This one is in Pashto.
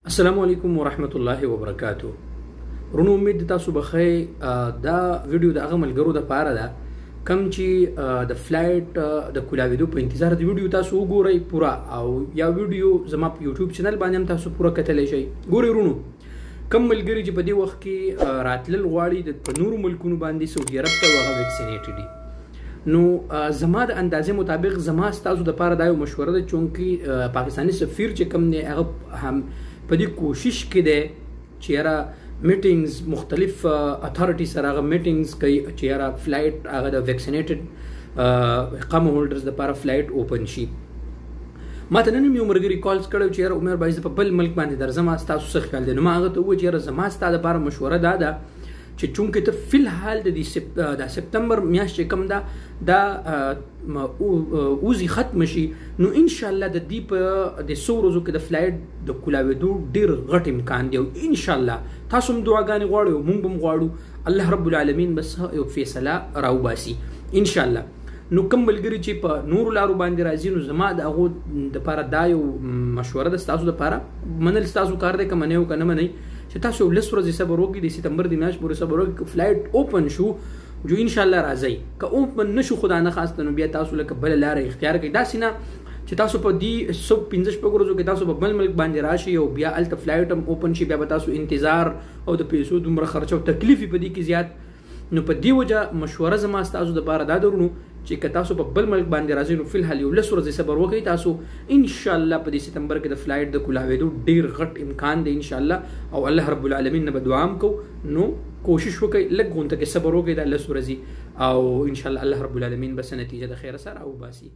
السلام علیکم ورحمت الله وبرکاتو. رونو امید تاسو بخیر. دا ویډیو د هغه ملګرو د پاره ده کم چې د فلایټ د کولاویدو په انتظار د ویډیو تاسو وګورئ پورا، او یا ویډیو زما په یوټیوب چینل باندې هم تاسو پورا کتلی شئ. ګورئ رونو، کم ملګري چې په دې وخت کې راتلل غواړي د نورو ملکونو باندې سعودي عرب ته، هغه ویکسینیټډ دي. نو زما د اندازې مطابق زما ستاسو د پاره دا یو مشوره ده، چونکې پاکستاني سفیر چې کوم دی هغه هم په دې کوشش کې دی چې یاره میټینګز مختلف اتھارټي سره هغه میټینګز کوي چې یاره فلایټ هغه د ویکسینیټډ اقامه هولډرز لپاره فلایټ اوپن شي. ما ته نن یو ملګري کالز کړی چې یاره عمر بایز په بل ملک باندې درځم، ستاسو څه خیال دی؟ نو ما هغه ته وویل چې یاره زما ستا دپاره مشوره دا ده چې چونکې ته فی الحال د سپتمبر میاشت چې کوم ده دا اوزي ختم شي، نو انشاءالله د دې په د څو ورځو کې د فلایټ د کولاویدو ډېر غټ امکان دی، او انشاءالله تاسو هم دعاګانې غواړئ او موږ هم غواړو الله رب العالمین بس یو فیصله راوباسي انشاءالله. نو کوم ملګري چې په نورو لارو باندې راځي، نو زما د هغو دپاره دا یو مشوره ده ستاسو دپاره. منل ستاسو کار دی، که منئ او که نه منئ، چې تاسو یو لس ورځې صبر وکړئ، د سپتمبر د میاشت پورې صبر وکړئ. که فلایټ اوپن شو جو انشاءالله راځئ، که اوپن نشو خدا نه خاسته، نو بیا تاسو لکه بله لاره اختیار کړئ. داسې نه چې تاسو په دې 15 ورځو کې تاسو په بل ملک باندې راشئ او بیا هلته فلایټ هم اوپن شي، بیا به تاسو انتظار او د پیسو دومره خرچه او تکلیف په دې کې زیات. نو په دې وجه مشوره زما ستاسو دپاره دا درونو چې که تاسو په بل ملک باندې راځئ، نو فی الحال یو لس ورځې صبر وکړئ. تاسو انشاءالله په دې سپتمبر کې د فلایټ د کولاویدو ډېر غټ امکان دی انشاءالله، او الله رب العالمین نه به دعا هم کوو. نو کوشش وکړئ، لږ غونته کې صبر وکړئ دا لس ورځې، او انشاءالله الله رب العالمین به څه نتیجه د خیره سره راوباسي.